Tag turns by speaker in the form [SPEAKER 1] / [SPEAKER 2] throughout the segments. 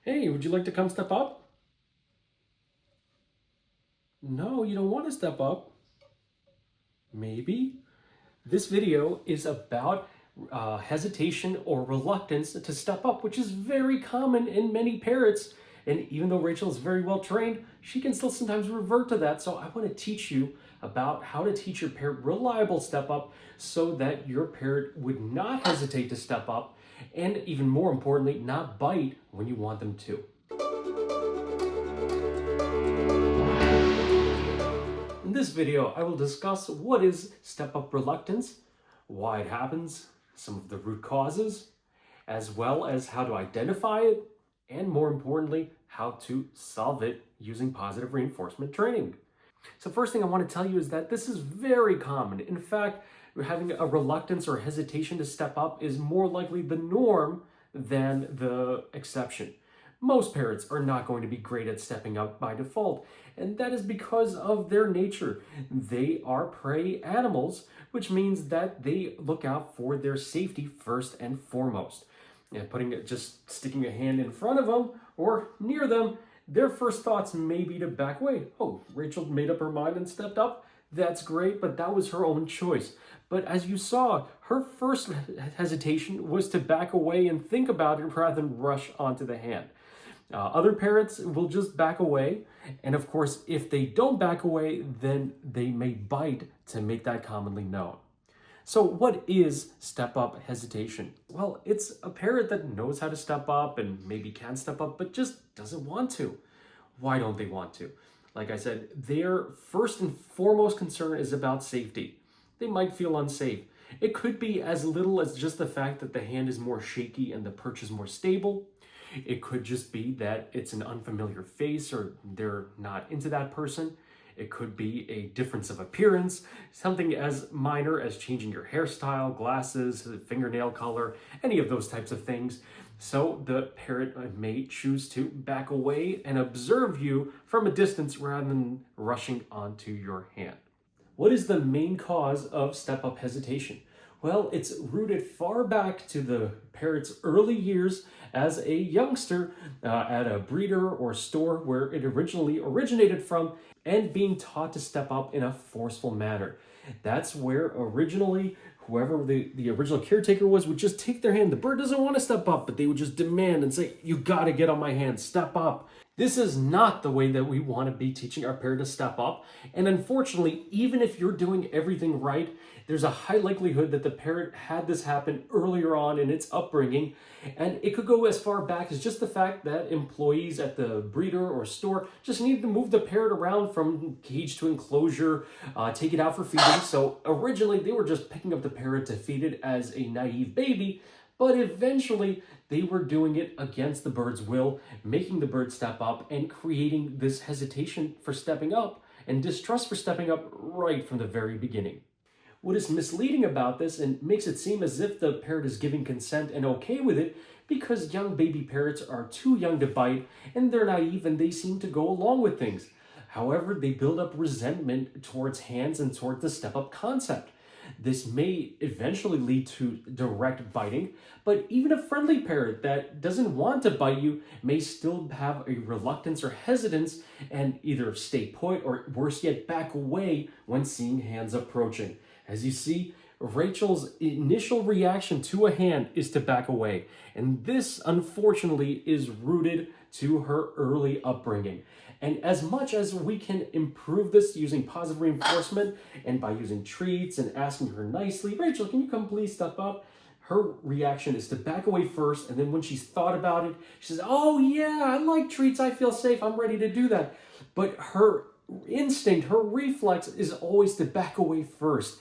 [SPEAKER 1] Hey, would you like to come step up? No, you don't want to step up. Maybe. This video is about hesitation or reluctance to step up, which is very common in many parrots. And even though Rachel is very well trained, she can still sometimes revert to that. So I want to teach you about how to teach your parrot reliable step up so that your parrot would not hesitate to step up and even more importantly, not bite when you want them to. In this video, I will discuss what is step-up reluctance, why it happens, some of the root causes, as well as how to identify it, and more importantly, how to solve it using positive reinforcement training. So first thing I want to tell you is that this is very common. In fact, having a reluctance or hesitation to step up is more likely the norm than the exception. Most parrots are not going to be great at stepping up by default, and that is because of their nature. They are prey animals, which means that they look out for their safety first and foremost. And just sticking a hand in front of them or near them, their first thoughts may be to back away. Oh, Rachel made up her mind and stepped up. That's great, but that was her own choice. But as you saw, her first hesitation was to back away and think about it rather than rush onto the hand. Other parrots will just back away. And of course, if they don't back away, then they may bite to make that commonly known. So what is step-up hesitation? Well, it's a parrot that knows how to step up and maybe can step up, but just doesn't want to. Why don't they want to? Like I said, their first and foremost concern is about safety. They might feel unsafe. It could be as little as just the fact that the hand is more shaky and the perch is more stable. It could just be that it's an unfamiliar face or they're not into that person. It could be a difference of appearance, something as minor as changing your hairstyle, glasses, fingernail color, any of those types of things. So the parrot may choose to back away and observe you from a distance rather than rushing onto your hand. What is the main cause of step-up hesitation? Well, it's rooted far back to the parrot's early years as a youngster at a breeder or store where it originally originated from and being taught to step up in a forceful manner. That's where originally whoever the original caretaker was would just take their hand. The bird doesn't want to step up, but they would just demand and say, you got to get on my hand, step up. This is not the way that we want to be teaching our parrot to step up. And unfortunately, even if you're doing everything right, there's a high likelihood that the parrot had this happen earlier on in its upbringing. And it could go as far back as just the fact that employees at the breeder or store just needed to move the parrot around from cage to enclosure, take it out for feeding. So originally they were just picking up the parrot to feed it as a naive baby. But eventually, they were doing it against the bird's will, making the bird step up and creating this hesitation for stepping up and distrust for stepping up right from the very beginning. What is misleading about this and makes it seem as if the parrot is giving consent and okay with it because young baby parrots are too young to bite and they're naive and they seem to go along with things. However, they build up resentment towards hands and towards the step-up concept. This may eventually lead to direct biting, but even a friendly parrot that doesn't want to bite you may still have a reluctance or hesitance and either stay put or worse yet back away when seeing hands approaching. As you see, Rachel's initial reaction to a hand is to back away, and this unfortunately is rooted to her early upbringing. And as much as we can improve this using positive reinforcement and by using treats and asking her nicely, Rachel, can you come please step up? Her reaction is to back away first, and then when she's thought about it, she says, oh yeah, I like treats, I feel safe, I'm ready to do that. But her instinct, her reflex is always to back away first.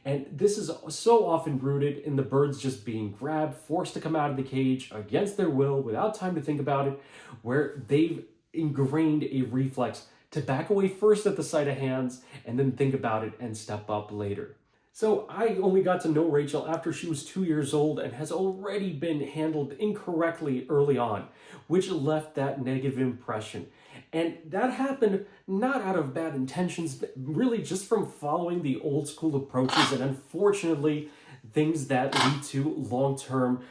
[SPEAKER 1] And this is so often rooted in the birds just being grabbed, forced to come out of the cage against their will without time to think about it, where they've ingrained a reflex to back away first at the sight of hands and then think about it and step up later. So I only got to know Rachel after she was 2 years old and has already been handled incorrectly early on, which left that negative impression. And that happened not out of bad intentions, but really just from following the old school approaches. And unfortunately, things that lead to long-term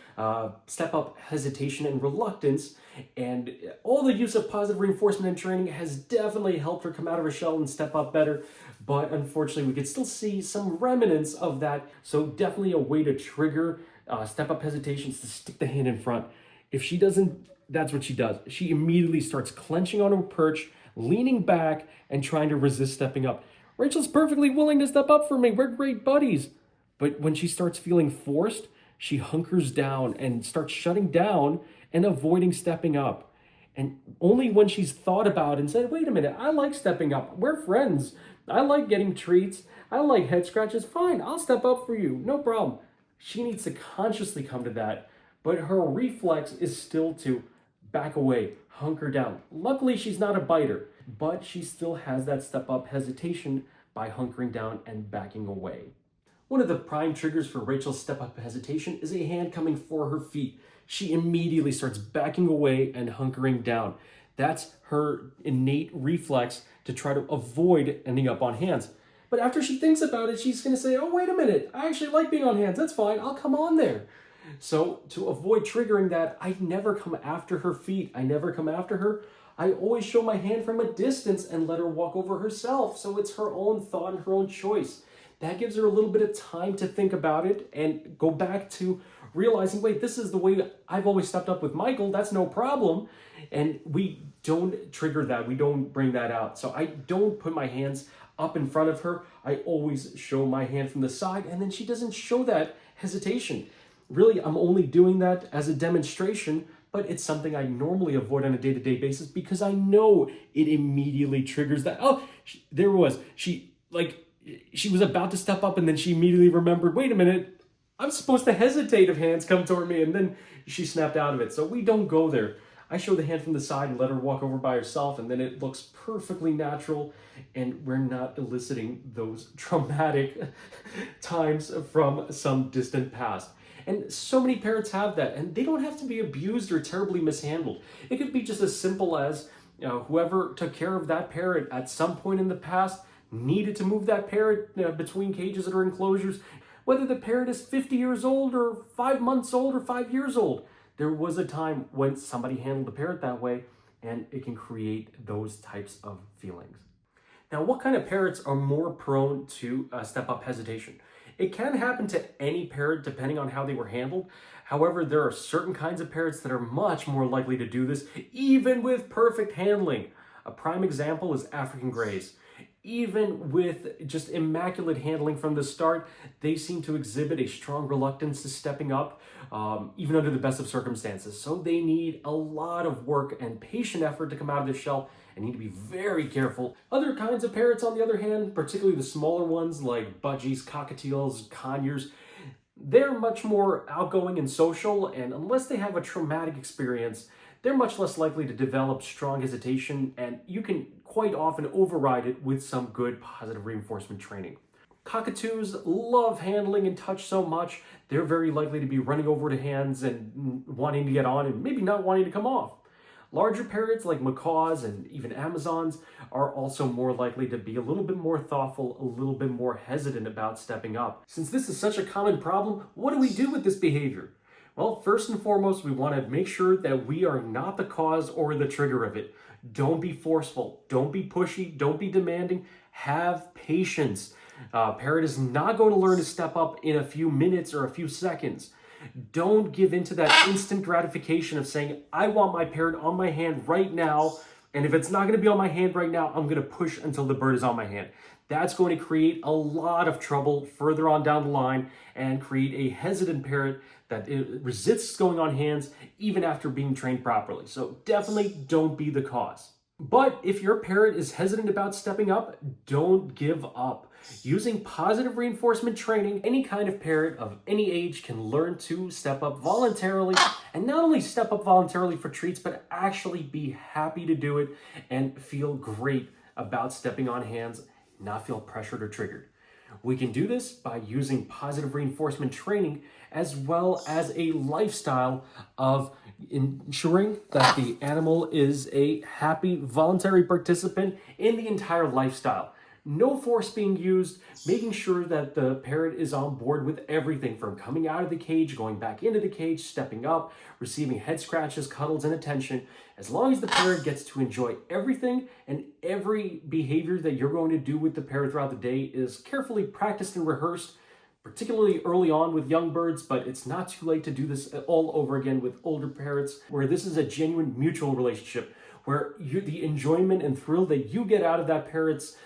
[SPEAKER 1] step-up hesitation and reluctance. And all the use of positive reinforcement and training has definitely helped her come out of her shell and step up better. But unfortunately, we could still see some remnants of that. So definitely a way to trigger step-up hesitation is to stick the hand in front. If she doesn't, that's what she does. She immediately starts clenching on her perch, leaning back, and trying to resist stepping up. Rachel's perfectly willing to step up for me. We're great buddies. But when she starts feeling forced, she hunkers down and starts shutting down and avoiding stepping up. And only when she's thought about it and said, wait a minute, I like stepping up. We're friends. I like getting treats. I like head scratches. Fine, I'll step up for you. No problem. She needs to consciously come to that. But her reflex is still to back away, hunker down. Luckily, she's not a biter, but she still has that step up hesitation by hunkering down and backing away. One of the prime triggers for Rachel's step up hesitation is a hand coming for her feet. She immediately starts backing away and hunkering down. That's her innate reflex to try to avoid ending up on hands. But after she thinks about it, she's going to say, oh, wait a minute, I actually like being on hands. That's fine. I'll come on there. So to avoid triggering that, I never come after her feet. I never come after her. I always show my hand from a distance and let her walk over herself. So it's her own thought and her own choice. That gives her a little bit of time to think about it and go back to realizing, wait, this is the way I've always stepped up with Michael. That's no problem. And we don't trigger that. We don't bring that out. So I don't put my hands up in front of her. I always show my hand from the side, and then she doesn't show that hesitation. Really, I'm only doing that as a demonstration, but it's something I normally avoid on a day-to-day basis because I know it immediately triggers that. Oh, there was. She was about to step up, and then she immediately remembered, wait a minute, I'm supposed to hesitate if hands come toward me, and then she snapped out of it. So we don't go there. I show the hand from the side and let her walk over by herself, and then it looks perfectly natural, and we're not eliciting those traumatic times from some distant past. And so many parrots have that, and they don't have to be abused or terribly mishandled. It could be just as simple as whoever took care of that parrot at some point in the past needed to move that parrot between cages or enclosures. Whether the parrot is 50 years old or 5 months old or 5 years old, there was a time when somebody handled the parrot that way, and it can create those types of feelings. Now, what kind of parrots are more prone to step-up hesitation? It can happen to any parrot depending on how they were handled. However, there are certain kinds of parrots that are much more likely to do this, even with perfect handling. A prime example is African greys. Even with just immaculate handling from the start, they seem to exhibit a strong reluctance to stepping up, even under the best of circumstances. So they need a lot of work and patient effort to come out of their shell and need to be very careful. Other kinds of parrots, on the other hand, particularly the smaller ones like budgies, cockatiels, conures, they're much more outgoing and social, and unless they have a traumatic experience, they're much less likely to develop strong hesitation, and you can quite often override it with some good positive reinforcement training. Cockatoos love handling and touch so much, they're very likely to be running over to hands and wanting to get on and maybe not wanting to come off. Larger parrots like macaws and even Amazons are also more likely to be a little bit more thoughtful, a little bit more hesitant about stepping up. Since this is such a common problem, what do we do with this behavior? Well, first and foremost, we want to make sure that we are not the cause or the trigger of it. Don't be forceful. Don't be pushy. Don't be demanding. Have patience. Parrot is not going to learn to step up in a few minutes or a few seconds. Don't give into that instant gratification of saying, I want my parrot on my hand right now, and if it's not going to be on my hand right now, I'm going to push until the bird is on my hand. That's going to create a lot of trouble further on down the line and create a hesitant parrot that it resists going on hands even after being trained properly. So definitely don't be the cause. But if your parrot is hesitant about stepping up, don't give up. Using positive reinforcement training, any kind of parrot of any age can learn to step up voluntarily, and not only step up voluntarily for treats, but actually be happy to do it and feel great about stepping on hands, not feel pressured or triggered. We can do this by using positive reinforcement training as well as a lifestyle of ensuring that the animal is a happy, voluntary participant in the entire lifestyle. no force being used, making sure that the parrot is on board with everything from coming out of the cage, going back into the cage, stepping up, receiving head scratches, cuddles, and attention. As long as the parrot gets to enjoy everything and every behavior that you're going to do with the parrot throughout the day is carefully practiced and rehearsed, particularly early on with young birds, but it's not too late to do this all over again with older parrots, where this is a genuine mutual relationship, where the enjoyment and thrill that you get out of that parrot's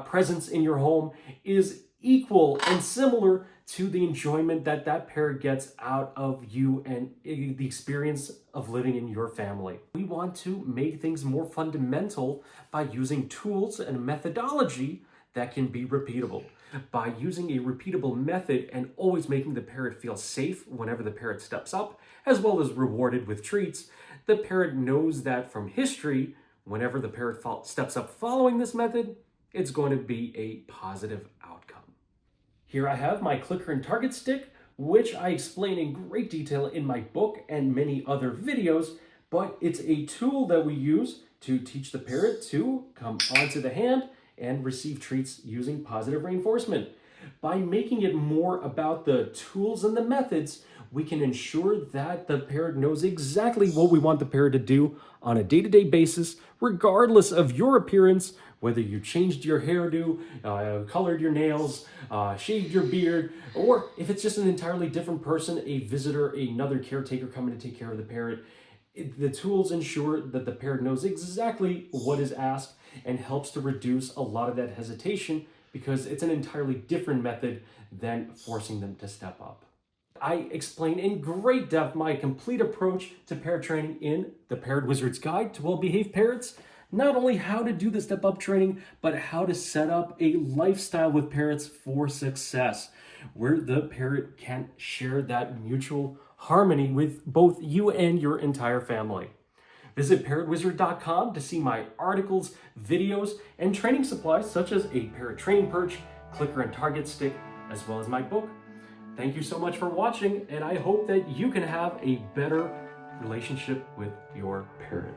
[SPEAKER 1] presence in your home is equal and similar to the enjoyment that that parrot gets out of you and the experience of living in your family. We want to make things more fundamental by using tools and methodology that can be repeatable. By using a repeatable method and always making the parrot feel safe whenever the parrot steps up, as well as rewarded with treats, the parrot knows that from history, whenever the parrot steps up following this method, it's going to be a positive outcome. Here I have my clicker and target stick, which I explain in great detail in my book and many other videos, but it's a tool that we use to teach the parrot to come onto the hand and receive treats using positive reinforcement. By making it more about the tools and the methods, we can ensure that the parrot knows exactly what we want the parrot to do on a day-to-day basis, regardless of your appearance, whether you changed your hairdo, colored your nails, shaved your beard, or if it's just an entirely different person, a visitor, another caretaker coming to take care of the parrot. The tools ensure that the parrot knows exactly what is asked and helps to reduce a lot of that hesitation because it's an entirely different method than forcing them to step up. I explain in great depth my complete approach to parrot training in the Parrot Wizard's Guide to Well-Behaved Parrots. Not only how to do the step-up training, but how to set up a lifestyle with parrots for success, where the parrot can share that mutual harmony with both you and your entire family. Visit parrotwizard.com to see my articles, videos, and training supplies such as a parrot training perch, clicker and target stick, as well as my book. Thank you so much for watching, and I hope that you can have a better relationship with your parrot.